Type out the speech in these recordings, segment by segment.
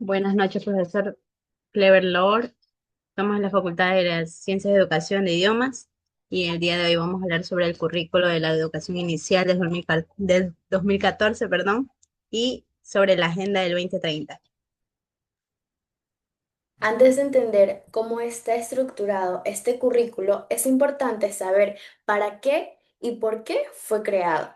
Buenas noches, profesor Clever Lord. Estamos en la Facultad de las Ciencias de Educación de Idiomas y el día de hoy vamos a hablar sobre el currículo de la educación inicial del 2014, perdón, y sobre la Agenda del 2030. Antes de entender cómo está estructurado este currículo, es importante saber para qué y por qué fue creado.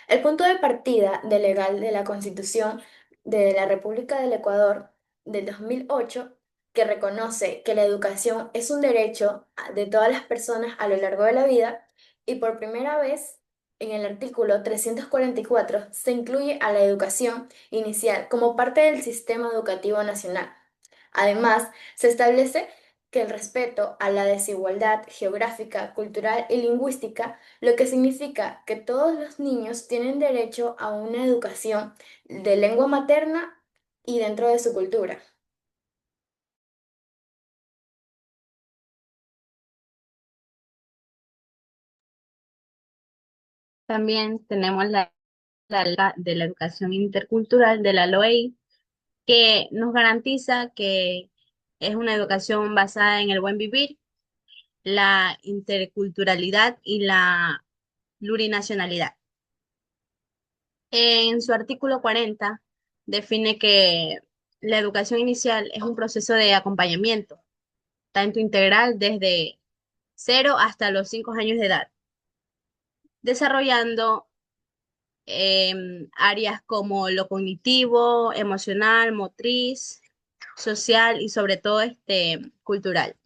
El punto de partida del legal de la Constitución de la República del Ecuador del 2008, que reconoce que la educación es un derecho de todas las personas a lo largo de la vida, y por primera vez en el artículo 344 se incluye a la educación inicial como parte del sistema educativo nacional. Además, se establece que el respeto a la desigualdad geográfica, cultural y lingüística, lo que significa que todos los niños tienen derecho a una educación de lengua materna y dentro de su cultura. También tenemos la de la educación intercultural de la LOEI, que nos garantiza que es una educación basada en el buen vivir, la interculturalidad y la plurinacionalidad. En su artículo 40 define que la educación inicial es un proceso de acompañamiento, tanto integral desde 0 hasta los 5 años de edad, desarrollando áreas como lo cognitivo, emocional, motriz, social y sobre todo cultural.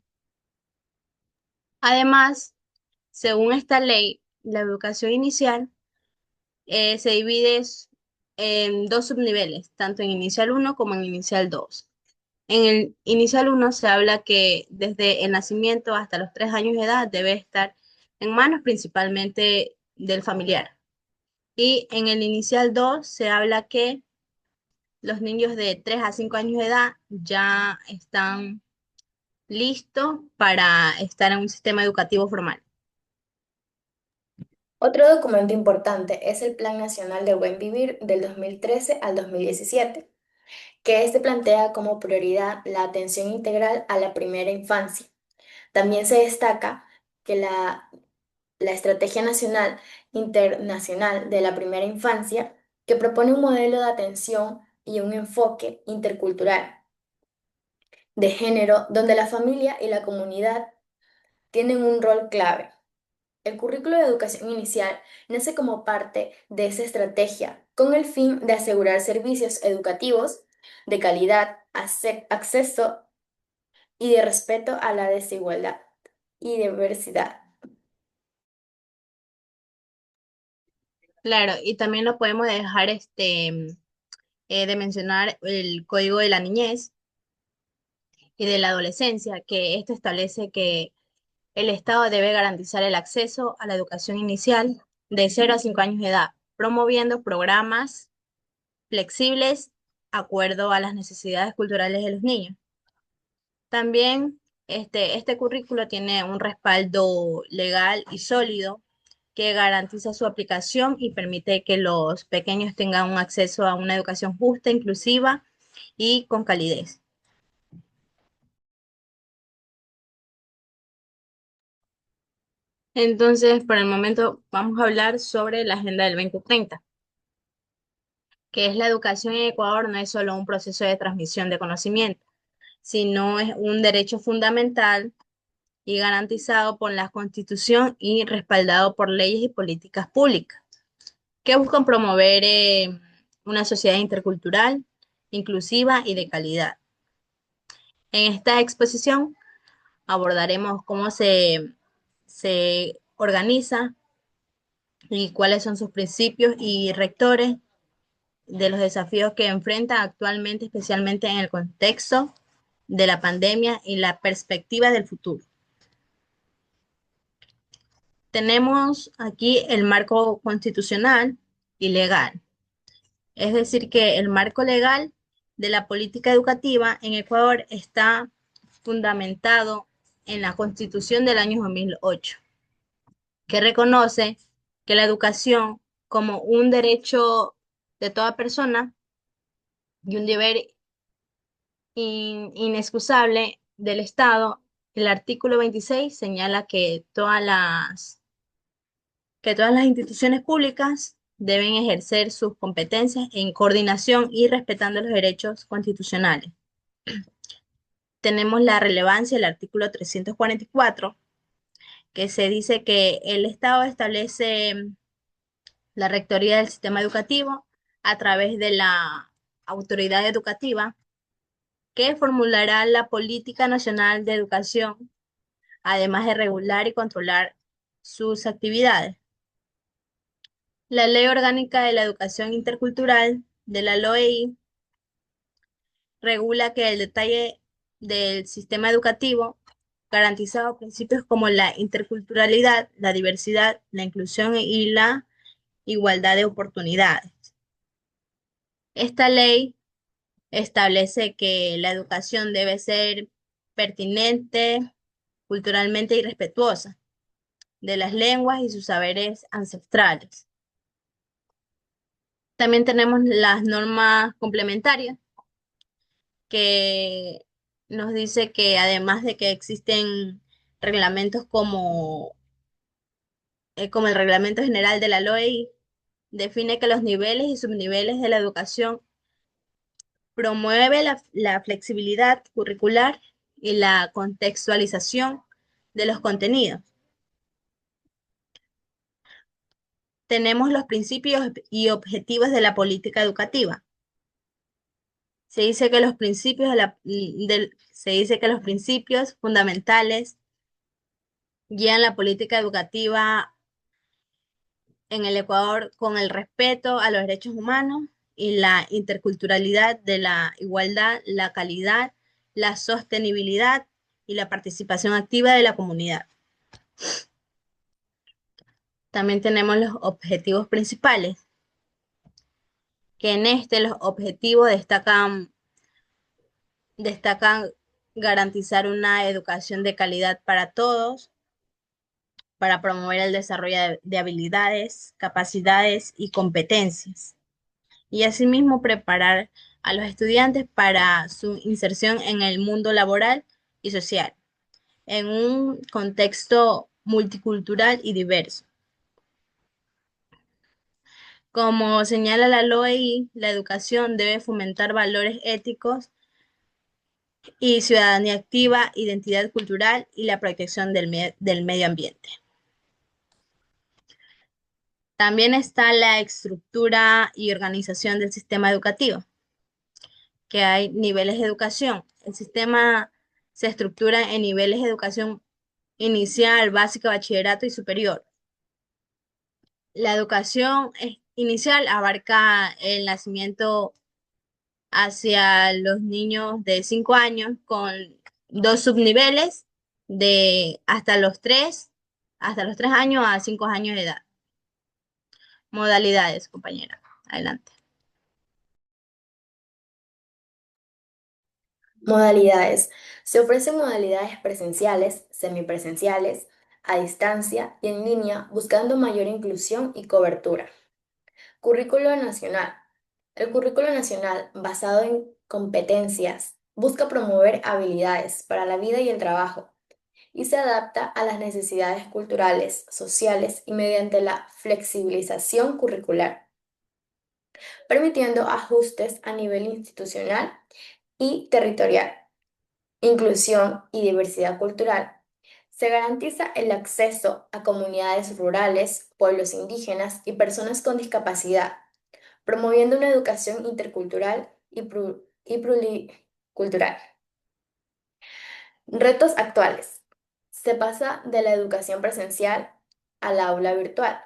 Además, según esta ley, la educación inicial se divide en dos subniveles, tanto en inicial uno como en inicial 2. En el inicial uno se habla que desde el nacimiento hasta los 3 años de edad debe estar en manos principalmente del familiar. Y en el inicial 2 se habla que los niños de 3 a 5 años de edad ya están listos para estar en un sistema educativo formal. Otro documento importante es el Plan Nacional de Buen Vivir del 2013 al 2017, que este plantea como prioridad la atención integral a la primera infancia. También se destaca que la Estrategia Nacional Internacional de la Primera Infancia, que propone un modelo de atención y un enfoque intercultural de género donde la familia y la comunidad tienen un rol clave. El currículo de educación inicial nace como parte de esa estrategia con el fin de asegurar servicios educativos de calidad, acceso y de respeto a la desigualdad y diversidad. Claro, y también lo podemos dejar de mencionar el Código de la Niñez y de la Adolescencia, que esto establece que el Estado debe garantizar el acceso a la educación inicial de 0 a 5 años de edad, promoviendo programas flexibles acuerdo a las necesidades culturales de los niños. También este currículo tiene un respaldo legal y sólido que garantiza su aplicación y permite que los pequeños tengan un acceso a una educación justa, inclusiva y con calidez. Entonces, por el momento, vamos a hablar sobre la Agenda del 2030, que es la educación en Ecuador no es solo un proceso de transmisión de conocimiento, sino es un derecho fundamental y garantizado por la Constitución y respaldado por leyes y políticas públicas, que buscan promover una sociedad intercultural, inclusiva y de calidad. En esta exposición abordaremos cómo se organiza y cuáles son sus principios y rectores de los desafíos que enfrenta actualmente, especialmente en el contexto de la pandemia y la perspectiva del futuro. Tenemos aquí el marco constitucional y legal, es decir, que el marco legal de la política educativa en Ecuador está fundamentado en la Constitución del año 2008, que reconoce que la educación como un derecho de toda persona y un deber inexcusable del Estado, el artículo 26 señala que todas las instituciones públicas deben ejercer sus competencias en coordinación y respetando los derechos constitucionales. Tenemos la relevancia del artículo 344, que se dice que el Estado establece la rectoría del sistema educativo a través de la autoridad educativa que formulará la política nacional de educación, además de regular y controlar sus actividades. La Ley Orgánica de la Educación Intercultural de la LOEI regula que el detalle del sistema educativo garantizado principios como la interculturalidad, la diversidad, la inclusión y la igualdad de oportunidades. Esta ley establece que la educación debe ser pertinente, culturalmente y respetuosa de las lenguas y sus saberes ancestrales. También tenemos las normas complementarias que nos dice que además de que existen reglamentos como el Reglamento General de la LOEI, define que los niveles y subniveles de la educación promueve la flexibilidad curricular y la contextualización de los contenidos. Tenemos los principios y objetivos de la política educativa. Se dice que los principios se dice que los principios fundamentales guían la política educativa en el Ecuador con el respeto a los derechos humanos y la interculturalidad de la igualdad, la calidad, la sostenibilidad y la participación activa de la comunidad. También tenemos los objetivos principales, que en los objetivos destacan garantizar una educación de calidad para todos, para promover el desarrollo de habilidades, capacidades y competencias, y asimismo preparar a los estudiantes para su inserción en el mundo laboral y social, en un contexto multicultural y diverso. Como señala la LOEI, la educación debe fomentar valores éticos y ciudadanía activa, identidad cultural y la protección del medio ambiente. También está la estructura y organización del sistema educativo, que hay niveles de educación. El sistema se estructura en niveles de educación inicial, básica, bachillerato y superior. La educación inicial abarca el nacimiento hacia los niños de 5 años con dos subniveles de hasta los 3 años a 5 años de edad. Modalidades, compañera. Adelante. Modalidades. Se ofrecen modalidades presenciales, semipresenciales, a distancia y en línea, buscando mayor inclusión y cobertura. Currículo nacional. El currículo nacional, basado en competencias, busca promover habilidades para la vida y el trabajo y se adapta a las necesidades culturales, sociales y mediante la flexibilización curricular, permitiendo ajustes a nivel institucional y territorial. Inclusión y diversidad cultural. Se garantiza el acceso a comunidades rurales, pueblos indígenas y personas con discapacidad, promoviendo una educación intercultural y pluricultural. Retos actuales. Se pasa de la educación presencial al aula virtual,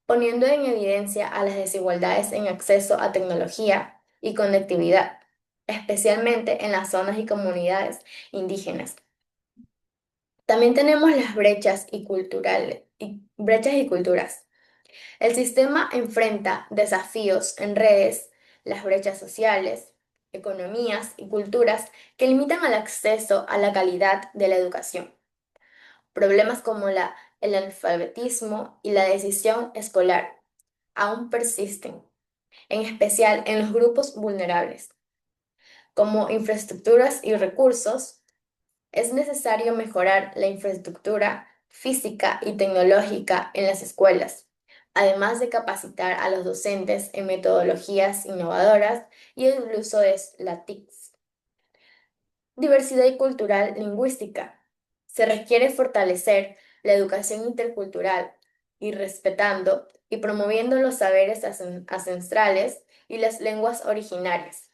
poniendo en evidencia a las desigualdades en acceso a tecnología y conectividad, especialmente en las zonas y comunidades indígenas. También tenemos las brechas y culturas. El sistema enfrenta desafíos en redes, las brechas sociales, economías y culturas que limitan el acceso a la calidad de la educación. Problemas como el analfabetismo y la decisión escolar aún persisten, en especial en los grupos vulnerables. como infraestructuras y recursos. Es necesario mejorar la infraestructura física y tecnológica en las escuelas, además de capacitar a los docentes en metodologías innovadoras y el uso de las TICs. Diversidad y cultural lingüística. Se requiere fortalecer la educación intercultural y respetando y promoviendo los saberes ancestrales y las lenguas originarias.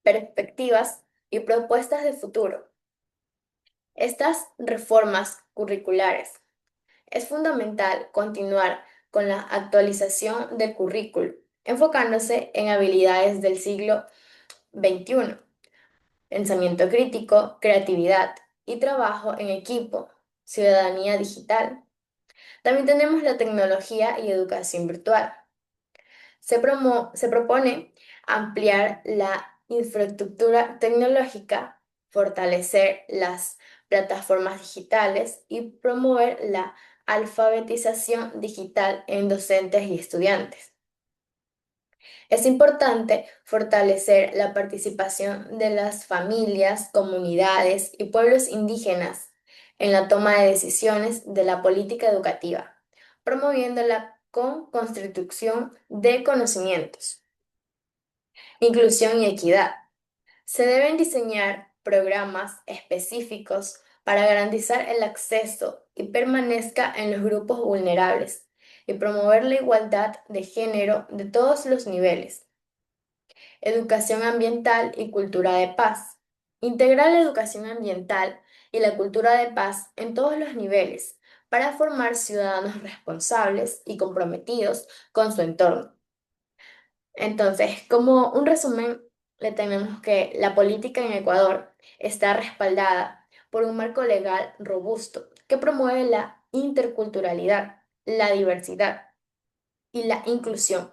Perspectivas y propuestas de futuro. Estas reformas curriculares. Es fundamental continuar con la actualización del currículo, enfocándose en habilidades del siglo XXI, pensamiento crítico, creatividad y trabajo en equipo, ciudadanía digital. También tenemos la tecnología y educación virtual. Se propone ampliar la infraestructura tecnológica, fortalecer las plataformas digitales y promover la alfabetización digital en docentes y estudiantes. Es importante fortalecer la participación de las familias, comunidades y pueblos indígenas en la toma de decisiones de la política educativa, promoviéndola con construcción de conocimientos, inclusión y equidad. Se deben diseñar programas específicos para garantizar el acceso y permanezca en los grupos vulnerables y promover la igualdad de género de todos los niveles. Educación ambiental y cultura de paz. Integrar la educación ambiental y la cultura de paz en todos los niveles para formar ciudadanos responsables y comprometidos con su entorno. Entonces, como un resumen, le tenemos que la política en Ecuador está respaldada por un marco legal robusto que promueve la interculturalidad, la diversidad y la inclusión.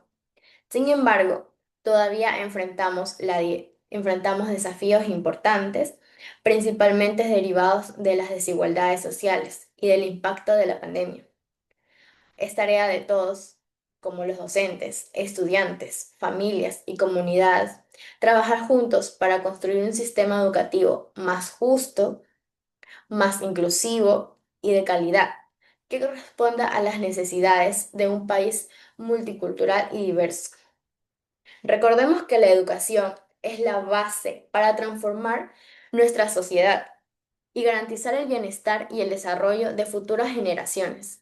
Sin embargo, todavía enfrentamos desafíos importantes, principalmente derivados de las desigualdades sociales y del impacto de la pandemia. Es tarea de todos, como los docentes, estudiantes, familias y comunidades, trabajar juntos para construir un sistema educativo más justo, más inclusivo y de calidad, que corresponda a las necesidades de un país multicultural y diverso. Recordemos que la educación es la base para transformar nuestra sociedad y garantizar el bienestar y el desarrollo de futuras generaciones.